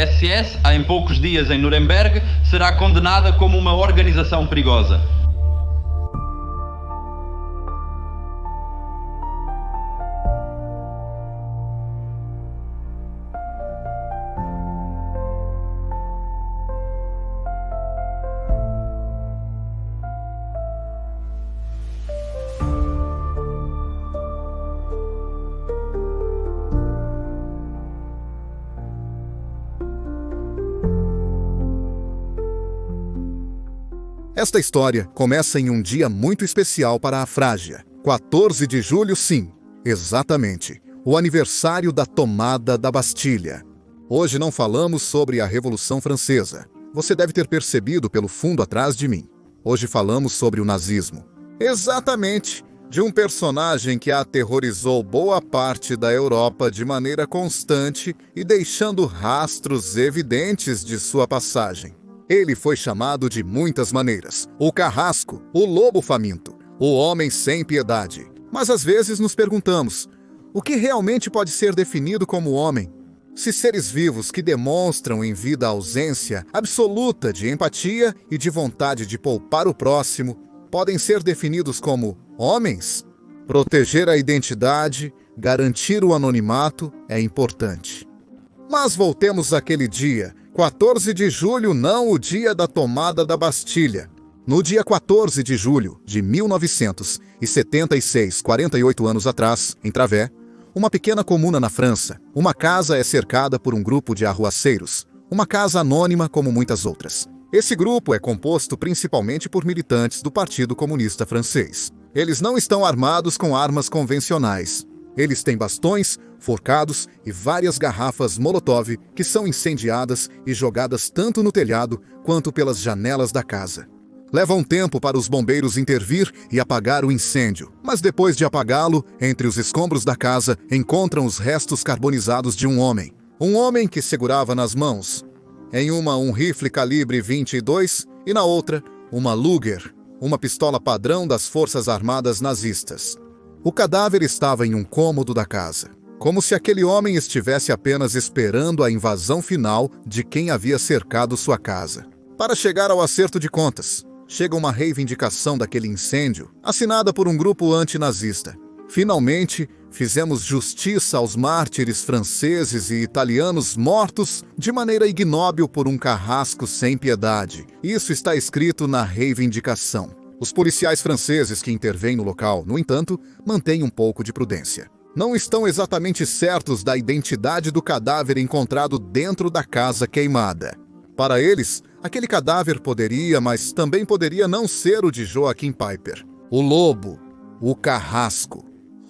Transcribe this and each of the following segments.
SS, em poucos dias em Nuremberg, será condenada como uma organização perigosa. Esta história começa em um dia muito especial para a Frágia. 14 de julho, sim, exatamente, o aniversário da tomada da Bastilha. Hoje não falamos sobre a Revolução Francesa. Você deve ter percebido pelo fundo atrás de mim. Hoje falamos sobre o nazismo. Exatamente, de um personagem que aterrorizou boa parte da Europa de maneira constante e deixando rastros evidentes de sua passagem. Ele foi chamado de muitas maneiras: o carrasco, o lobo faminto, o homem sem piedade. Mas às vezes nos perguntamos, o que realmente pode ser definido como homem? Se seres vivos que demonstram em vida a ausência absoluta de empatia e de vontade de poupar o próximo, podem ser definidos como homens? Proteger a identidade, garantir o anonimato é importante. Mas voltemos àquele dia, 14 de julho, não o dia da tomada da Bastilha. No dia 14 de julho de 1976, 48 anos atrás, em Travers, uma pequena comuna na França, uma casa é cercada por um grupo de arruaceiros, uma casa anônima como muitas outras. Esse grupo é composto principalmente por militantes do Partido Comunista Francês. Eles não estão armados com armas convencionais. Eles têm bastões, forcados e várias garrafas Molotov que são incendiadas e jogadas tanto no telhado quanto pelas janelas da casa. Leva um tempo para os bombeiros intervir e apagar o incêndio, mas depois de apagá-lo, entre os escombros da casa, encontram os restos carbonizados de um homem. Um homem que segurava nas mãos, em uma um rifle calibre 22 e na outra, uma Luger, uma pistola padrão das Forças Armadas nazistas. O cadáver estava em um cômodo da casa, como se aquele homem estivesse apenas esperando a invasão final de quem havia cercado sua casa. Para chegar ao acerto de contas, chega uma reivindicação daquele incêndio, assinada por um grupo antinazista. Finalmente, fizemos justiça aos mártires franceses e italianos mortos de maneira ignóbil por um carrasco sem piedade. Isso está escrito na reivindicação. Os policiais franceses que intervêm no local, no entanto, mantêm um pouco de prudência. Não estão exatamente certos da identidade do cadáver encontrado dentro da casa queimada. Para eles, aquele cadáver poderia, mas também poderia não ser o de Joachim Peiper. O lobo, o carrasco.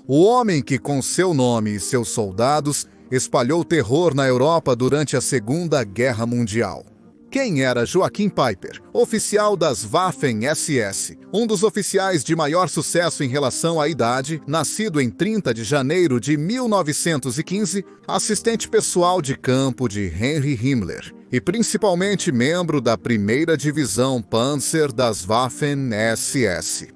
O homem que, com seu nome e seus soldados, espalhou terror na Europa durante a Segunda Guerra Mundial. Quem era Joachim Peiper, oficial das Waffen-SS, um dos oficiais de maior sucesso em relação à idade, nascido em 30 de janeiro de 1915, assistente pessoal de campo de Heinrich Himmler e principalmente membro da 1ª Divisão Panzer das Waffen-SS.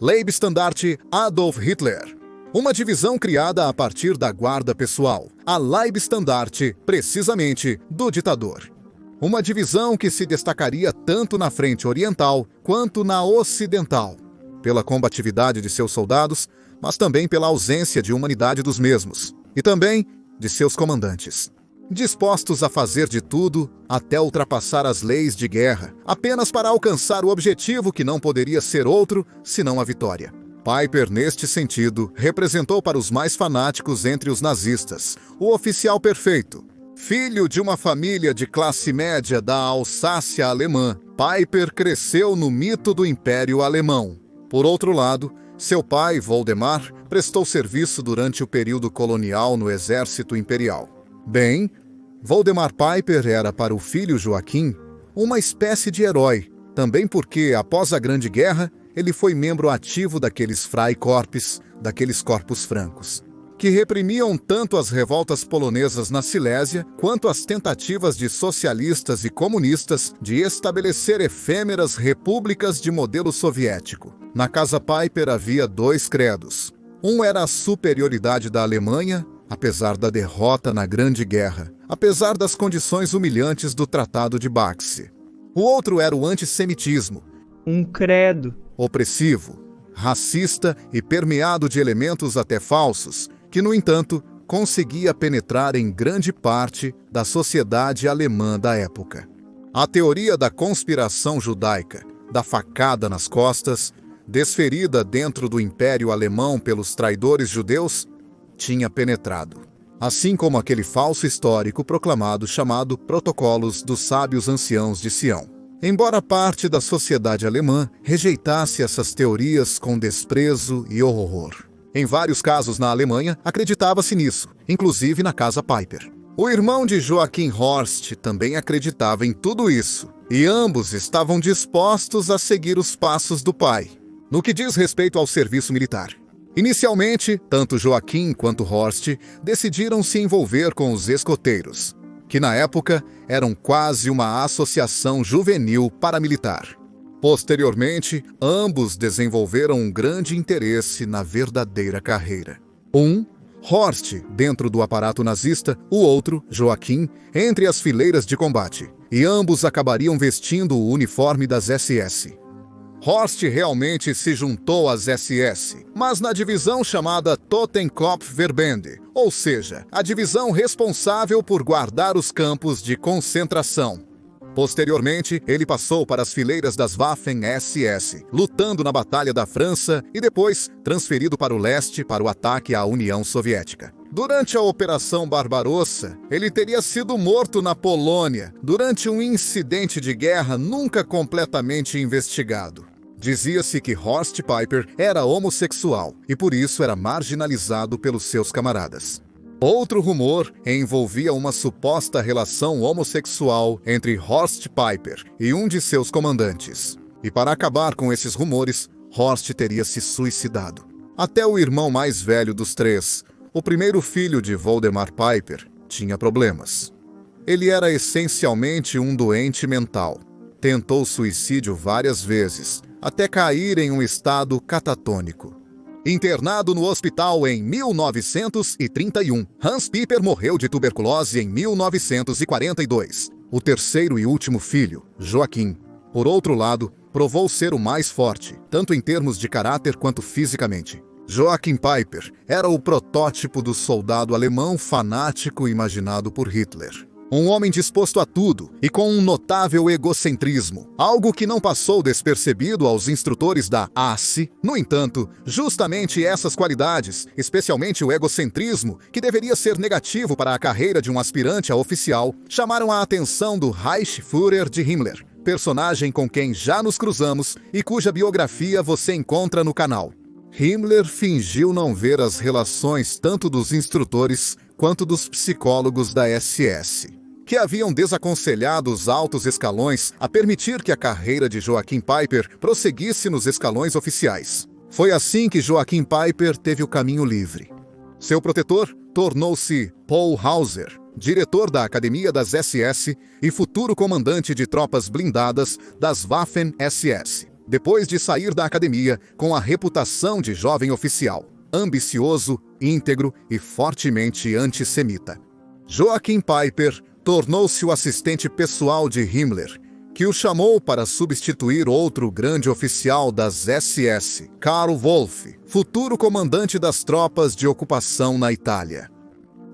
Leibstandarte Adolf Hitler, uma divisão criada a partir da guarda pessoal, a Leibstandarte, precisamente, do ditador. Uma divisão que se destacaria tanto na frente oriental quanto na ocidental, pela combatividade de seus soldados, mas também pela ausência de humanidade dos mesmos, e também de seus comandantes. Dispostos a fazer de tudo até ultrapassar as leis de guerra, apenas para alcançar o objetivo que não poderia ser outro senão a vitória. Peiper, neste sentido, representou para os mais fanáticos entre os nazistas o oficial perfeito. Filho de uma família de classe média da Alsácia alemã, Peiper cresceu no mito do Império Alemão. Por outro lado, seu pai, Voldemar, prestou serviço durante o período colonial no Exército Imperial. Bem, Voldemar Peiper era para o filho Joaquim uma espécie de herói, também porque, após a Grande Guerra, ele foi membro ativo daqueles Freikorps, daqueles corpos francos, que reprimiam tanto as revoltas polonesas na Silésia, quanto as tentativas de socialistas e comunistas de estabelecer efêmeras repúblicas de modelo soviético. Na Casa Peiper havia 2 credos. Um era a superioridade da Alemanha, apesar da derrota na Grande Guerra, apesar das condições humilhantes do Tratado de Baxi. O outro era o antissemitismo, um credo opressivo, racista e permeado de elementos até falsos, que, no entanto, conseguia penetrar em grande parte da sociedade alemã da época. A teoria da conspiração judaica, da facada nas costas, desferida dentro do Império Alemão pelos traidores judeus, tinha penetrado. Assim como aquele falso histórico proclamado chamado Protocolos dos Sábios Anciãos de Sião. Embora parte da sociedade alemã rejeitasse essas teorias com desprezo e horror. Em vários casos na Alemanha, acreditava-se nisso, inclusive na Casa Piper. O irmão de Joachim Horst também acreditava em tudo isso, e ambos estavam dispostos a seguir os passos do pai, no que diz respeito ao serviço militar. Inicialmente, tanto Joachim quanto Horst decidiram se envolver com os escoteiros, que na época eram quase uma associação juvenil paramilitar. Posteriormente, ambos desenvolveram um grande interesse na verdadeira carreira. Horst, dentro do aparato nazista, o outro, Joachim, entre as fileiras de combate, e ambos acabariam vestindo o uniforme das SS. Horst realmente se juntou às SS, mas na divisão chamada Totenkopfverbände, ou seja, a divisão responsável por guardar os campos de concentração. Posteriormente, ele passou para as fileiras das Waffen-SS, lutando na Batalha da França e depois transferido para o leste para o ataque à União Soviética. Durante a Operação Barbarossa, ele teria sido morto na Polônia durante um incidente de guerra nunca completamente investigado. Dizia-se que Horst Piper era homossexual e por isso era marginalizado pelos seus camaradas. Outro rumor envolvia uma suposta relação homossexual entre Horst Piper e um de seus comandantes. E para acabar com esses rumores, Horst teria se suicidado. Até o irmão mais velho dos três, o primeiro filho de Voldemar Piper, tinha problemas. Ele era essencialmente um doente mental. Tentou suicídio várias vezes, até cair em um estado catatônico. Internado no hospital em 1931, Hans Piper morreu de tuberculose em 1942. O terceiro e último filho, Joachim, por outro lado, provou ser o mais forte, tanto em termos de caráter quanto fisicamente. Joachim Piper era o protótipo do soldado alemão fanático imaginado por Hitler. Um homem disposto a tudo e com um notável egocentrismo, algo que não passou despercebido aos instrutores da ASSI. No entanto, justamente essas qualidades, especialmente o egocentrismo, que deveria ser negativo para a carreira de um aspirante a oficial, chamaram a atenção do Reichsführer de Himmler, personagem com quem já nos cruzamos e cuja biografia você encontra no canal. Himmler fingiu não ver as relações tanto dos instrutores quanto dos psicólogos da SS, que haviam desaconselhado os altos escalões a permitir que a carreira de Joachim Piper prosseguisse nos escalões oficiais. Foi assim que Joachim Piper teve o caminho livre. Seu protetor tornou-se Paul Hauser, diretor da Academia das SS e futuro comandante de tropas blindadas das Waffen-SS, depois de sair da academia com a reputação de jovem oficial, ambicioso, íntegro e fortemente antissemita. Joachim Piper tornou-se o assistente pessoal de Himmler, que o chamou para substituir outro grande oficial das SS, Karl Wolff, futuro comandante das tropas de ocupação na Itália.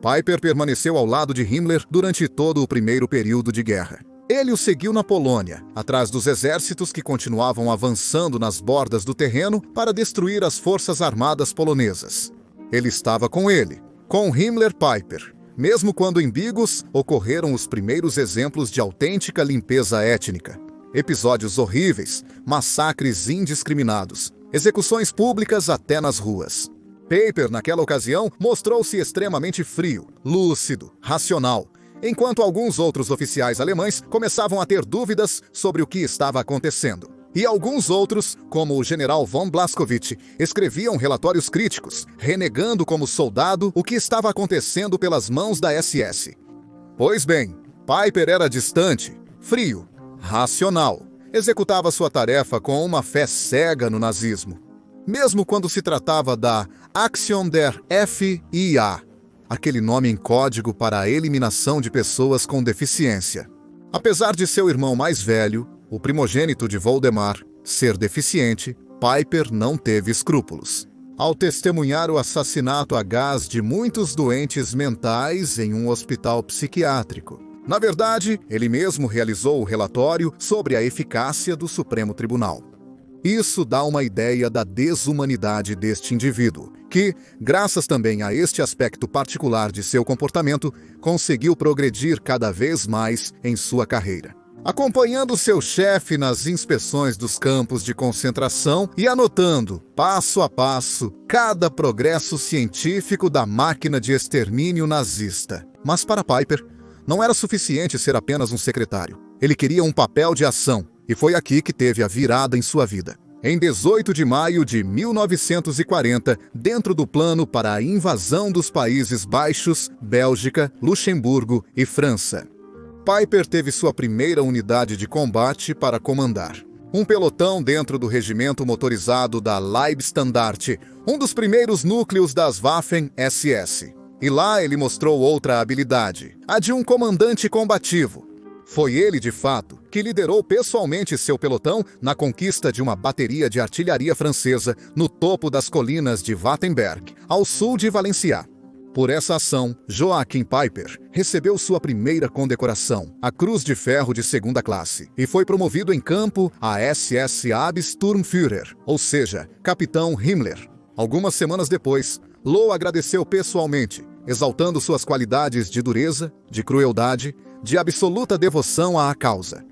Piper permaneceu ao lado de Himmler durante todo o primeiro período de guerra. Ele o seguiu na Polônia, atrás dos exércitos que continuavam avançando nas bordas do terreno para destruir as forças armadas polonesas. Ele estava com ele, com Himmler Piper, mesmo quando em Bigos ocorreram os primeiros exemplos de autêntica limpeza étnica. Episódios horríveis, massacres indiscriminados, execuções públicas até nas ruas. Piper, naquela ocasião, mostrou-se extremamente frio, lúcido, racional, enquanto alguns outros oficiais alemães começavam a ter dúvidas sobre o que estava acontecendo. E alguns outros, como o general von Blaskowitz, escreviam relatórios críticos, renegando como soldado o que estava acontecendo pelas mãos da SS. Pois bem, Piper era distante, frio, racional, executava sua tarefa com uma fé cega no nazismo. Mesmo quando se tratava da Aktion der FIA, aquele nome em código para a eliminação de pessoas com deficiência. Apesar de seu irmão mais velho, o primogênito de Voldemar, ser deficiente, Piper não teve escrúpulos. Ao testemunhar o assassinato a gás de muitos doentes mentais em um hospital psiquiátrico. Na verdade, ele mesmo realizou o relatório sobre a eficácia do Supremo Tribunal. Isso dá uma ideia da desumanidade deste indivíduo, que, graças também a este aspecto particular de seu comportamento, conseguiu progredir cada vez mais em sua carreira. Acompanhando seu chefe nas inspeções dos campos de concentração e anotando, passo a passo, cada progresso científico da máquina de extermínio nazista. Mas para Piper, não era suficiente ser apenas um secretário. Ele queria um papel de ação, e foi aqui que teve a virada em sua vida. Em 18 de maio de 1940, dentro do plano para a invasão dos Países Baixos, Bélgica, Luxemburgo e França, Piper teve sua primeira unidade de combate para comandar. Um pelotão dentro do regimento motorizado da Leibstandarte, um dos primeiros núcleos das Waffen-SS. E lá ele mostrou outra habilidade, a de um comandante combativo. Foi ele, de fato, que liderou pessoalmente seu pelotão na conquista de uma bateria de artilharia francesa no topo das colinas de Wattenberg, ao sul de Valenciennes. Por essa ação, Joachim Piper recebeu sua primeira condecoração, a Cruz de Ferro de segunda classe, e foi promovido em campo a SS Sturmführer, ou seja, Capitão Himmler. Algumas semanas depois, Lowe agradeceu pessoalmente, exaltando suas qualidades de dureza, de crueldade, de absoluta devoção à causa.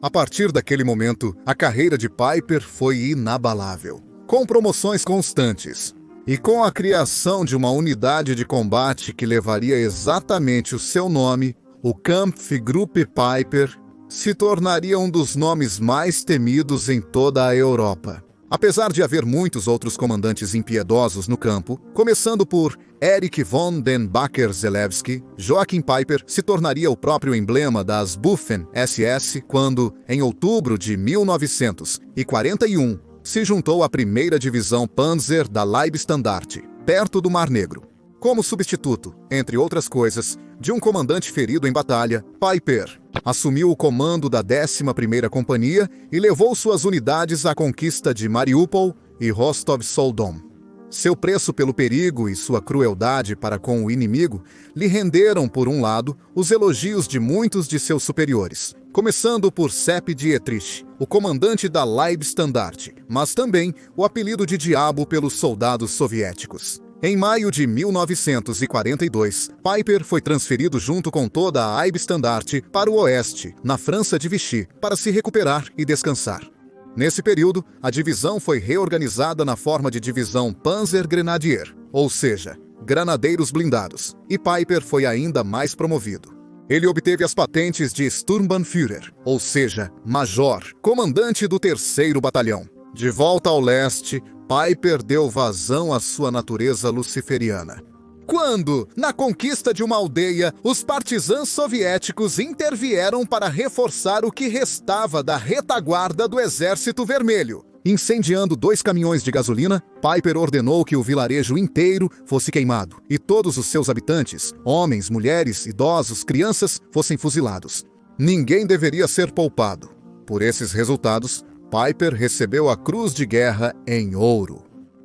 A partir daquele momento, a carreira de Piper foi inabalável, com promoções constantes. E com a criação de uma unidade de combate que levaria exatamente o seu nome, o Kampfgruppe Piper se tornaria um dos nomes mais temidos em toda a Europa. Apesar de haver muitos outros comandantes impiedosos no campo, começando por Erich von den Backer-Zelewski, Joachim Piper se tornaria o próprio emblema das Waffen-SS quando, em outubro de 1941, se juntou à primeira divisão Panzer da Leibstandarte, perto do Mar Negro. Como substituto, entre outras coisas, de um comandante ferido em batalha, Piper assumiu o comando da 11ª Companhia e levou suas unidades à conquista de Mariupol e Rostov-Soldom. Seu preço pelo perigo e sua crueldade para com o inimigo lhe renderam, por um lado, os elogios de muitos de seus superiores, começando por Sepp Dietrich, o comandante da Leibstandarte, mas também o apelido de Diabo pelos soldados soviéticos. Em maio de 1942, Piper foi transferido junto com toda a Leibstandarte para o oeste, na França de Vichy, para se recuperar e descansar. Nesse período, a divisão foi reorganizada na forma de divisão Panzer Grenadier, ou seja, granadeiros blindados, e Piper foi ainda mais promovido. Ele obteve as patentes de Sturmbannführer, ou seja, major, comandante do 3º Batalhão. De volta ao leste, Piper deu vazão à sua natureza luciferiana. Quando, na conquista de uma aldeia, os partisãs soviéticos intervieram para reforçar o que restava da retaguarda do Exército Vermelho. Incendiando 2 caminhões de gasolina, Piper ordenou que o vilarejo inteiro fosse queimado e todos os seus habitantes, homens, mulheres, idosos, crianças, fossem fuzilados. Ninguém deveria ser poupado. Por esses resultados, Piper recebeu a Cruz de Guerra em ouro.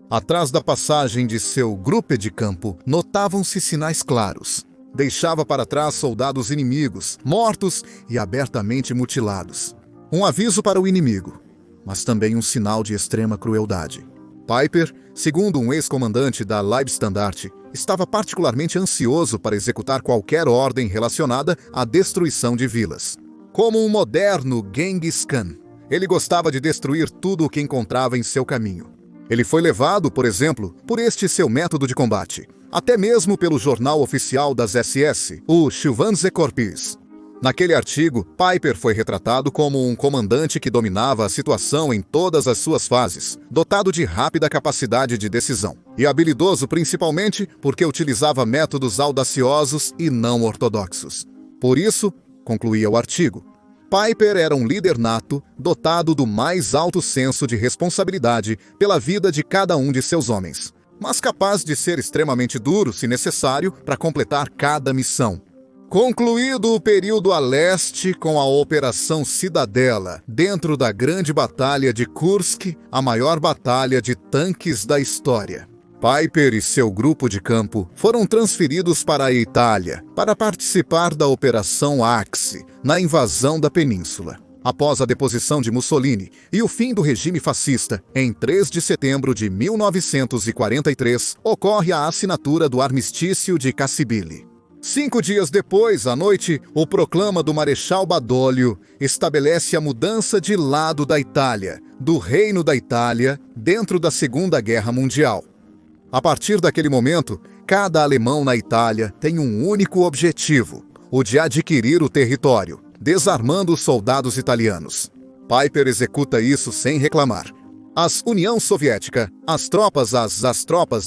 Atrás da passagem de seu grupo de campo, notavam-se sinais claros. Deixava para trás soldados inimigos, mortos e abertamente mutilados. Um aviso para o inimigo, mas também um sinal de extrema crueldade. Piper, segundo um ex-comandante da Leibstandarte, estava particularmente ansioso para executar qualquer ordem relacionada à destruição de vilas. Como um moderno Genghis Khan, ele gostava de destruir tudo o que encontrava em seu caminho. Ele foi levado, por exemplo, por este seu método de combate, até mesmo pelo jornal oficial das SS, o Schwanzekorpis. Naquele artigo, Piper foi retratado como um comandante que dominava a situação em todas as suas fases, dotado de rápida capacidade de decisão, e habilidoso principalmente porque utilizava métodos audaciosos e não ortodoxos. Por isso, concluía o artigo, Piper era um líder nato, dotado do mais alto senso de responsabilidade pela vida de cada um de seus homens. mas capaz de ser extremamente duro, se necessário, para completar cada missão. Concluído o período a leste com a Operação Cidadela, dentro da Grande Batalha de Kursk, a maior batalha de tanques da história, Piper e seu grupo de campo foram transferidos para a Itália para participar da Operação Axie, na invasão da península. Após a deposição de Mussolini e o fim do regime fascista, em 3 de setembro de 1943, ocorre a assinatura do Armistício de Cassibile. 5 dias depois, à noite, o proclama do Marechal Badoglio estabelece a mudança de lado da Itália, do Reino da Itália, dentro da Segunda Guerra Mundial. A partir daquele momento, cada alemão na Itália tem um único objetivo, o de adquirir o território, desarmando os soldados italianos. Piper executa isso sem reclamar. As União Soviética, as tropas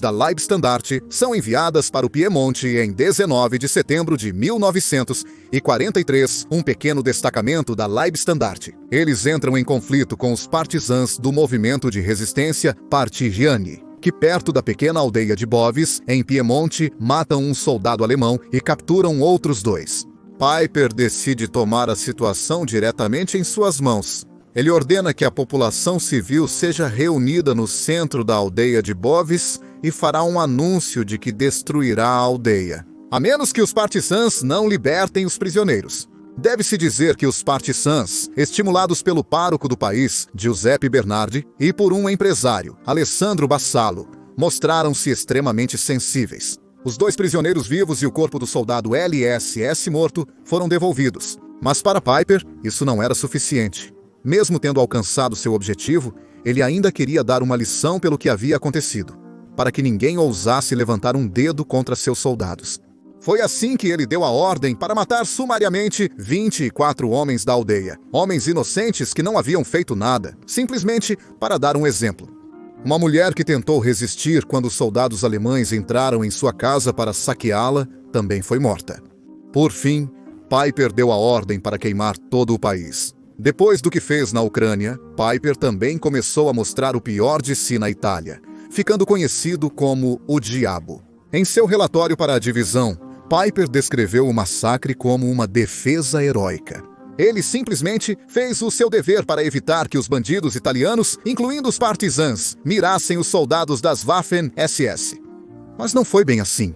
da Leibstandarte são enviadas para o Piemonte em 19 de setembro de 1943, um pequeno destacamento da Leibstandarte. Eles entram em conflito com os partisãs do movimento de resistência Partigiani, que perto da pequena aldeia de Boves, em Piemonte, matam um soldado alemão e capturam outros 2. Piper decide tomar a situação diretamente em suas mãos. Ele ordena que a população civil seja reunida no centro da aldeia de Boves e fará um anúncio de que destruirá a aldeia, a menos que os partisãs não libertem os prisioneiros. Deve-se dizer que os partisãs, estimulados pelo pároco do país, Giuseppe Bernardi, e por um empresário, Alessandro Bassalo, mostraram-se extremamente sensíveis. Os 2 prisioneiros vivos e o corpo do soldado LSS morto foram devolvidos. Mas para Piper, isso não era suficiente. Mesmo tendo alcançado seu objetivo, ele ainda queria dar uma lição pelo que havia acontecido, para que ninguém ousasse levantar um dedo contra seus soldados. Foi assim que ele deu a ordem para matar sumariamente 24 homens da aldeia, homens inocentes que não haviam feito nada, simplesmente para dar um exemplo. Uma mulher que tentou resistir quando os soldados alemães entraram em sua casa para saqueá-la também foi morta. Por fim, Piper deu a ordem para queimar todo o país. Depois do que fez na Ucrânia, Piper também começou a mostrar o pior de si na Itália, ficando conhecido como o Diabo. Em seu relatório para a divisão, Piper descreveu o massacre como uma defesa heróica. Ele simplesmente fez o seu dever para evitar que os bandidos italianos, incluindo os partisãs, mirassem os soldados das Waffen-SS. Mas não foi bem assim.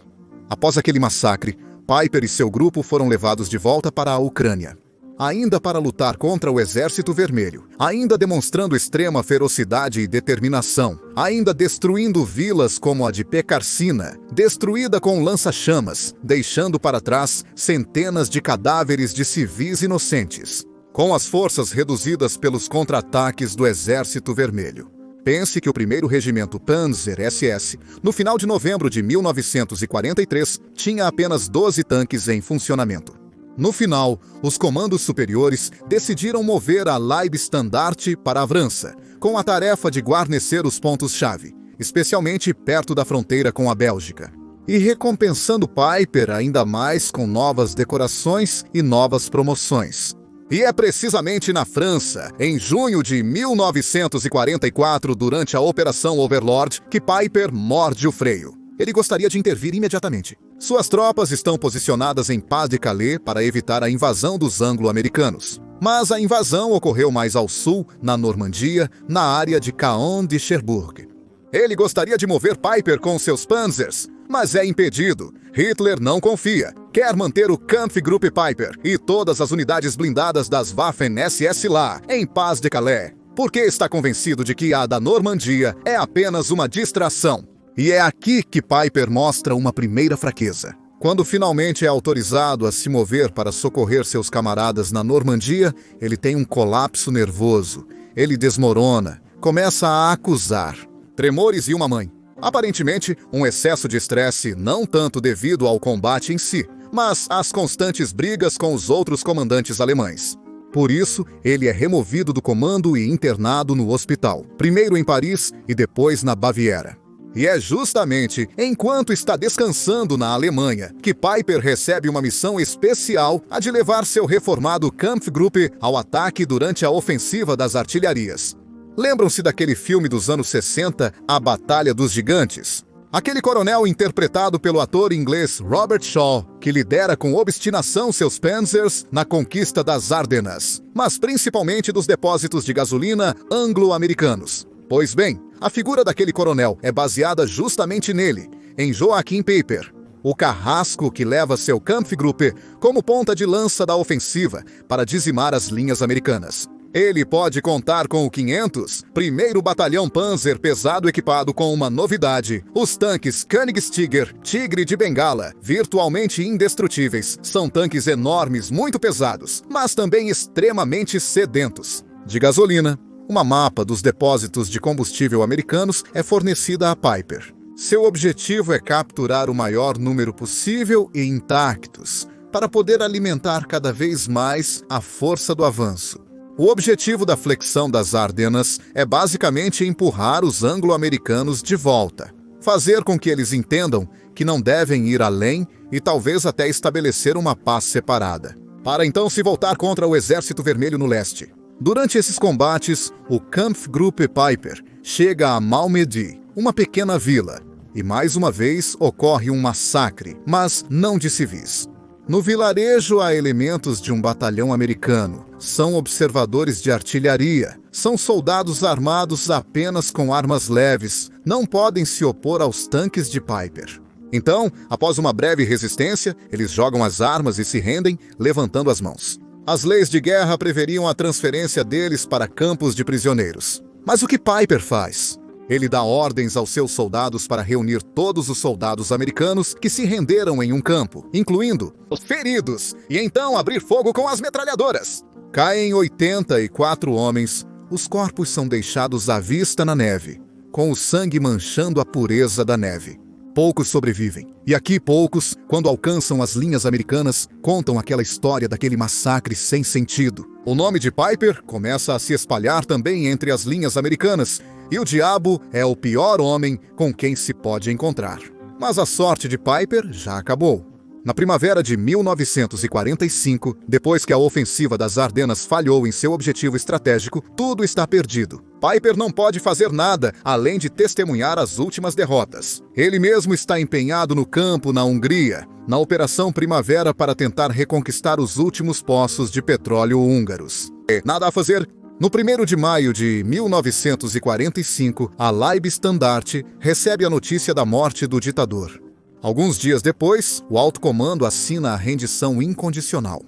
Após aquele massacre, Piper e seu grupo foram levados de volta para a Ucrânia, ainda para lutar contra o Exército Vermelho, ainda demonstrando extrema ferocidade e determinação, ainda destruindo vilas como a de Pekarcina, destruída com lança-chamas, deixando para trás centenas de cadáveres de civis inocentes, com as forças reduzidas pelos contra-ataques do Exército Vermelho. Pense que o 1º Regimento Panzer SS, no final de novembro de 1943, tinha apenas 12 tanques em funcionamento. No final, os comandos superiores decidiram mover a Leibstandarte para Avrança, com a tarefa de guarnecer os pontos-chave, especialmente perto da fronteira com a Bélgica, e recompensando Piper ainda mais com novas decorações e novas promoções. E é precisamente na França, em junho de 1944, durante a Operação Overlord, que Piper morde o freio. Ele gostaria de intervir imediatamente. Suas tropas estão posicionadas em Pas-de-Calais para evitar a invasão dos anglo-americanos. Mas a invasão ocorreu mais ao sul, na Normandia, na área de Caen de Cherbourg. Ele gostaria de mover Piper com seus panzers, mas é impedido. Hitler não confia. Quer manter o Kampfgruppe Piper e todas as unidades blindadas das Waffen-SS lá, em Pas-de-Calais, porque está convencido de que a da Normandia é apenas uma distração. E é aqui que Piper mostra uma primeira fraqueza. Quando finalmente é autorizado a se mover para socorrer seus camaradas na Normandia, ele tem um colapso nervoso. Ele desmorona, começa a acusar. Tremores e uma mãe. Aparentemente, um excesso de estresse não tanto devido ao combate em si, mas às constantes brigas com os outros comandantes alemães. Por isso, ele é removido do comando e internado no hospital, primeiro em Paris e depois na Baviera. E é justamente enquanto está descansando na Alemanha que Piper recebe uma missão especial, a de levar seu reformado Kampfgruppe ao ataque durante a ofensiva das artilharias. Lembram-se daquele filme dos anos 60, A Batalha dos Gigantes? Aquele coronel interpretado pelo ator inglês Robert Shaw, que lidera com obstinação seus Panzers na conquista das Ardenas, mas principalmente dos depósitos de gasolina anglo-americanos. Pois bem, a figura daquele coronel é baseada justamente nele, em Joachim Peiper, o carrasco que leva seu Kampfgruppe como ponta de lança da ofensiva para dizimar as linhas americanas. Ele pode contar com o 500, primeiro batalhão Panzer pesado equipado com uma novidade. Os tanques Königstiger, Tigre de Bengala, virtualmente indestrutíveis. São tanques enormes, muito pesados, mas também extremamente sedentos. De gasolina, uma mapa dos depósitos de combustível americanos é fornecida a Peiper. Seu objetivo é capturar o maior número possível e intactos, para poder alimentar cada vez mais a força do avanço. O objetivo da flexão das Ardenas é basicamente empurrar os anglo-americanos de volta, fazer com que eles entendam que não devem ir além e talvez até estabelecer uma paz separada, para então se voltar contra o Exército Vermelho no leste. Durante esses combates, o Kampfgruppe Peiper chega a Malmedy, uma pequena vila, e mais uma vez ocorre um massacre, mas não de civis. No vilarejo há elementos de um batalhão americano. São observadores de artilharia. São soldados armados apenas com armas leves. Não podem se opor aos tanques de Peiper. Então, após uma breve resistência, eles jogam as armas e se rendem, levantando as mãos. As leis de guerra preveriam a transferência deles para campos de prisioneiros. Mas o que Peiper faz? Ele dá ordens aos seus soldados para reunir todos os soldados americanos que se renderam em um campo, incluindo os feridos, e então abrir fogo com as metralhadoras. Caem 84 homens, os corpos são deixados à vista na neve, com o sangue manchando a pureza da neve. Poucos sobrevivem, e aqui poucos, quando alcançam as linhas americanas, contam aquela história daquele massacre sem sentido. O nome de Peiper começa a se espalhar também entre as linhas americanas, e o diabo é o pior homem com quem se pode encontrar. Mas a sorte de Peiper já acabou. Na primavera de 1945, depois que a ofensiva das Ardenas falhou em seu objetivo estratégico, tudo está perdido. Peiper não pode fazer nada além de testemunhar as últimas derrotas. Ele mesmo está empenhado no campo na Hungria, na Operação Primavera, para tentar reconquistar os últimos poços de petróleo húngaros. Nada a fazer. No 1º de maio de 1945, a Leibstandarte recebe a notícia da morte do ditador. Alguns dias depois, o alto comando assina a rendição incondicional.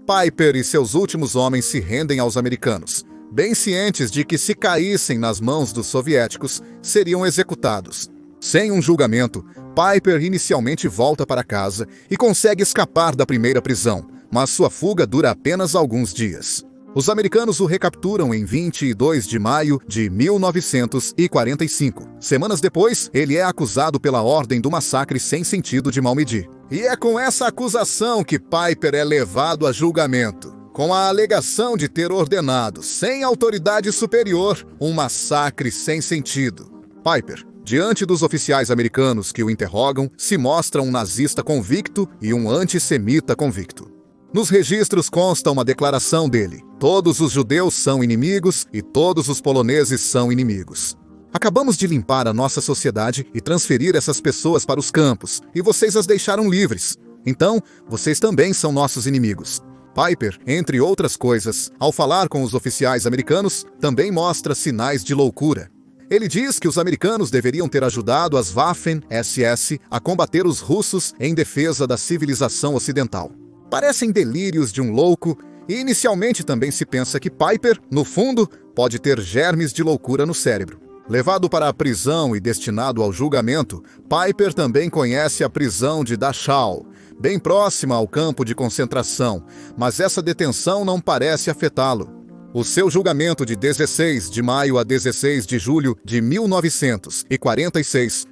Peiper e seus últimos homens se rendem aos americanos, bem cientes de que se caíssem nas mãos dos soviéticos, seriam executados. Sem um julgamento, Peiper inicialmente volta para casa e consegue escapar da primeira prisão, mas sua fuga dura apenas alguns dias. Os americanos o recapturam em 22 de maio de 1945. Semanas depois, ele é acusado pela ordem do massacre sem sentido de Malmedy. E é com essa acusação que Peiper é levado a julgamento, com a alegação de ter ordenado, sem autoridade superior, um massacre sem sentido. Peiper, diante dos oficiais americanos que o interrogam, se mostra um nazista convicto e um antissemita convicto. Nos registros consta uma declaração dele: todos os judeus são inimigos e todos os poloneses são inimigos. Acabamos de limpar a nossa sociedade e transferir essas pessoas para os campos, e vocês as deixaram livres. Então, vocês também são nossos inimigos. Peiper, entre outras coisas, ao falar com os oficiais americanos, também mostra sinais de loucura. Ele diz que os americanos deveriam ter ajudado as Waffen-SS a combater os russos em defesa da civilização ocidental. Parecem delírios de um louco, e inicialmente também se pensa que Peiper, no fundo, pode ter germes de loucura no cérebro. Levado para a prisão e destinado ao julgamento, Peiper também conhece a prisão de Dachau, bem próxima ao campo de concentração, mas essa detenção não parece afetá-lo. O seu julgamento de 16 de maio a 16 de julho de 1946.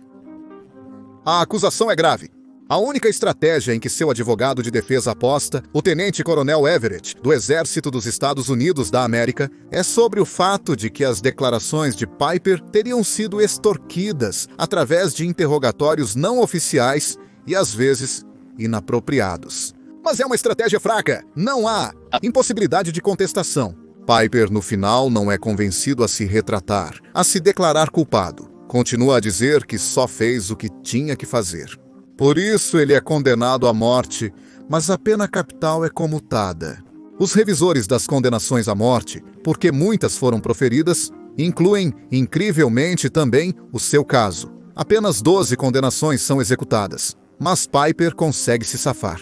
A acusação é grave. A única estratégia em que seu advogado de defesa aposta, o tenente-coronel Everett, do Exército dos Estados Unidos da América, é sobre o fato de que as declarações de Peiper teriam sido extorquidas através de interrogatórios não oficiais e, às vezes, inapropriados. Mas é uma estratégia fraca. Não há impossibilidade de contestação. Peiper, no final, não é convencido a se retratar, a se declarar culpado. continua a dizer que só fez o que tinha que fazer. Por isso ele é condenado à morte, mas a pena capital é comutada. Os revisores das condenações à morte, porque muitas foram proferidas, incluem, incrivelmente também, o seu caso. Apenas 12 condenações são executadas, mas Piper consegue se safar.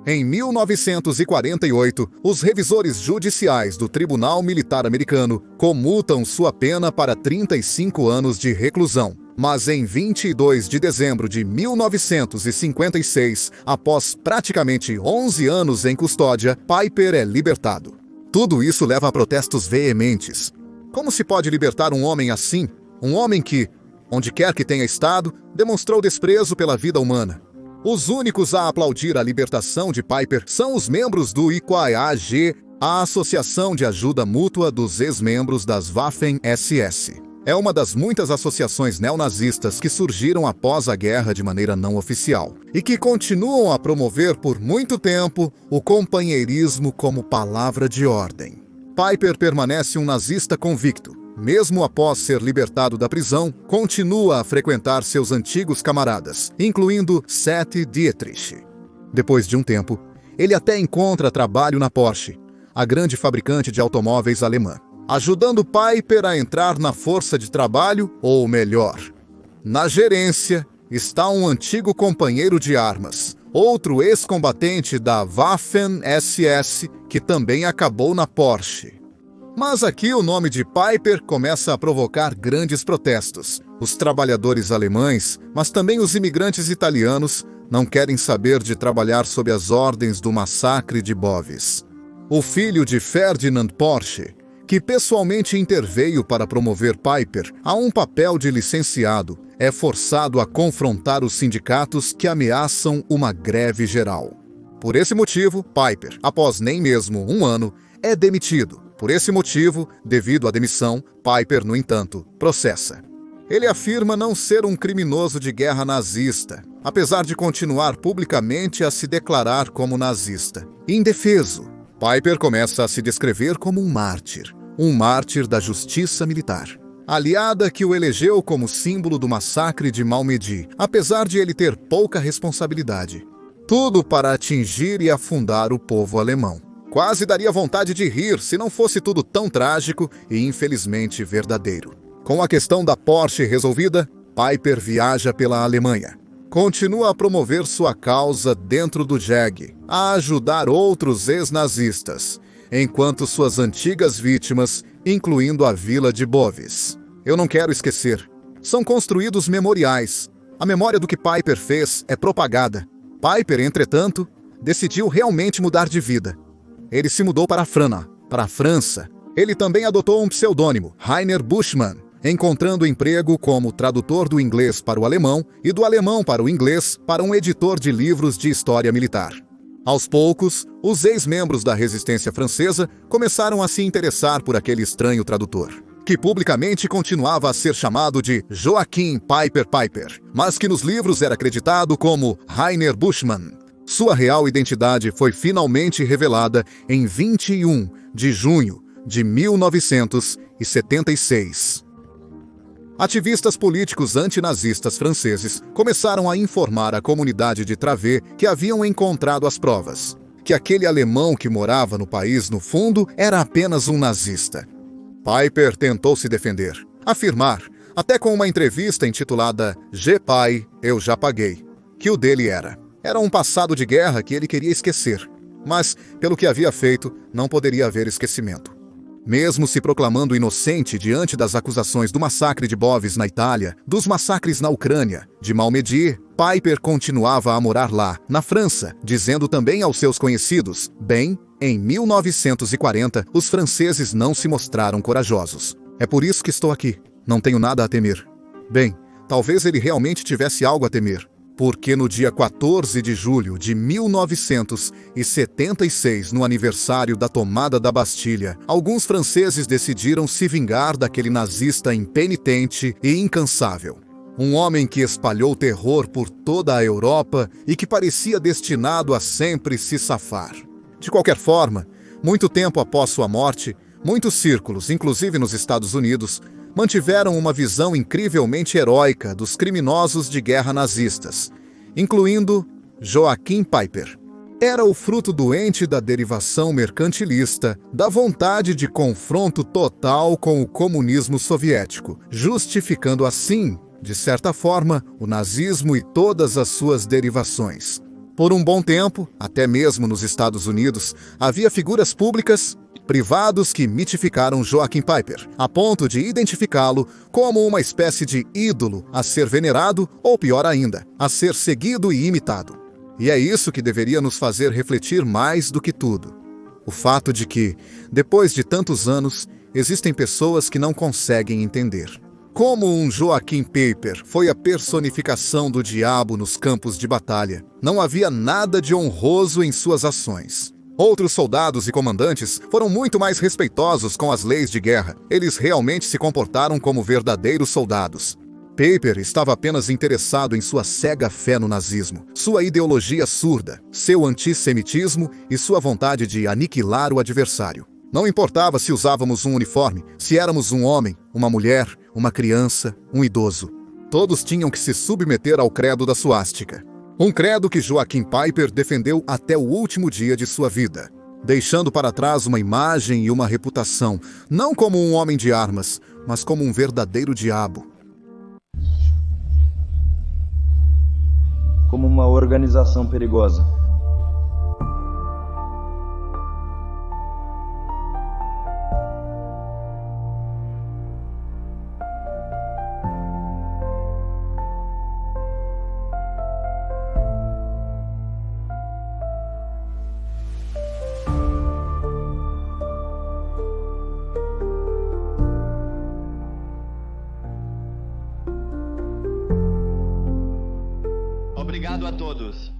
Em 1948, os revisores judiciais do Tribunal Militar Americano comutam sua pena para 35 anos de reclusão. Mas em 22 de dezembro de 1956, após praticamente 11 anos em custódia, Piper é libertado. Tudo isso leva a protestos veementes. Como se pode libertar um homem assim? Um homem que, onde quer que tenha estado, demonstrou desprezo pela vida humana. Os únicos a aplaudir a libertação de Piper são os membros do IQAG, a Associação de Ajuda Mútua dos Ex-Membros das Waffen-SS. É uma das muitas associações neonazistas que surgiram após a guerra de maneira não oficial e que continuam a promover por muito tempo o companheirismo como palavra de ordem. Piper permanece um nazista convicto. Mesmo após ser libertado da prisão, continua a frequentar seus antigos camaradas, incluindo Seth Dietrich. Depois de um tempo, ele até encontra trabalho na Porsche, a grande fabricante de automóveis alemã, ajudando Piper a entrar na força de trabalho, ou melhor, na gerência, está um antigo companheiro de armas, outro ex-combatente da Waffen-SS, que também acabou na Porsche. Mas aqui o nome de Piper começa a provocar grandes protestos. Os trabalhadores alemães, mas também os imigrantes italianos, não querem saber de trabalhar sob as ordens do massacre de Boves. O filho de Ferdinand Porsche, que pessoalmente interveio para promover Piper a um papel de licenciado, é forçado a confrontar os sindicatos que ameaçam uma greve geral. Por esse motivo, Piper, após nem mesmo um ano, é demitido. Por esse motivo, devido à demissão, Piper, no entanto, processa. Ele afirma não ser um criminoso de guerra nazista, apesar de continuar publicamente a se declarar como nazista. Indefeso, Piper começa a se descrever como um mártir da justiça militar. Aliada que o elegeu como símbolo do massacre de Malmedy, apesar de ele ter pouca responsabilidade. Tudo para atingir e afundar o povo alemão. Quase daria vontade de rir se não fosse tudo tão trágico e infelizmente verdadeiro. Com a questão da Porsche resolvida, Piper viaja pela Alemanha. Continua a promover sua causa dentro do JAG, a ajudar outros ex-nazistas, enquanto suas antigas vítimas, incluindo a vila de Boves. Eu não quero esquecer. São construídos memoriais. A memória do que Piper fez é propagada. Piper, entretanto, decidiu realmente mudar de vida. Ele se mudou para a França. Ele também adotou um pseudônimo, Rainer Buschmann, encontrando emprego como tradutor do inglês para o alemão e do alemão para o inglês para um editor de livros de história militar. Aos poucos, os ex-membros da resistência francesa começaram a se interessar por aquele estranho tradutor, que publicamente continuava a ser chamado de Joachim Piper, mas que nos livros era acreditado como Rainer Buschmann. Sua real identidade foi finalmente revelada em 21 de junho de 1976. Ativistas políticos antinazistas franceses começaram a informar a comunidade de Travée que haviam encontrado as provas, que aquele alemão que morava no país, no fundo, era apenas um nazista. Piper tentou se defender, afirmar, até com uma entrevista intitulada Je paie, eu já paguei, que o dele era. Era um passado de guerra que ele queria esquecer, mas, pelo que havia feito, não poderia haver esquecimento. Mesmo se proclamando inocente diante das acusações do massacre de Boves na Itália, dos massacres na Ucrânia, de Malmedy, Piper continuava a morar lá, na França, dizendo também aos seus conhecidos, bem, em 1940, os franceses não se mostraram corajosos. É por isso que estou aqui. Não tenho nada a temer. Bem, talvez ele realmente tivesse algo a temer. Porque no dia 14 de julho de 1976, no aniversário da tomada da Bastilha, alguns franceses decidiram se vingar daquele nazista impenitente e incansável. Um homem que espalhou terror por toda a Europa e que parecia destinado a sempre se safar. De qualquer forma, muito tempo após sua morte, muitos círculos, inclusive nos Estados Unidos, mantiveram uma visão incrivelmente heróica dos criminosos de guerra nazistas, incluindo Joachim Peiper. Era o fruto doente da derivação mercantilista, da vontade de confronto total com o comunismo soviético, justificando assim, de certa forma, o nazismo e todas as suas derivações. Por um bom tempo, até mesmo nos Estados Unidos, havia figuras públicas, privados que mitificaram Joachim Peiper, a ponto de identificá-lo como uma espécie de ídolo a ser venerado ou, pior ainda, a ser seguido e imitado. E é isso que deveria nos fazer refletir mais do que tudo. O fato de que, depois de tantos anos, existem pessoas que não conseguem entender. Como um Joachim Peiper foi a personificação do diabo nos campos de batalha, não havia nada de honroso em suas ações. Outros soldados e comandantes foram muito mais respeitosos com as leis de guerra. Eles realmente se comportaram como verdadeiros soldados. Peiper estava apenas interessado em sua cega fé no nazismo, sua ideologia surda, seu antissemitismo e sua vontade de aniquilar o adversário. Não importava se usávamos um uniforme, se éramos um homem, uma mulher, uma criança, um idoso. Todos tinham que se submeter ao credo da suástica. Um credo que Joachim Peiper defendeu até o último dia de sua vida, deixando para trás uma imagem e uma reputação, não como um homem de armas, mas como um verdadeiro diabo. Como uma organização perigosa. Obrigado a todos.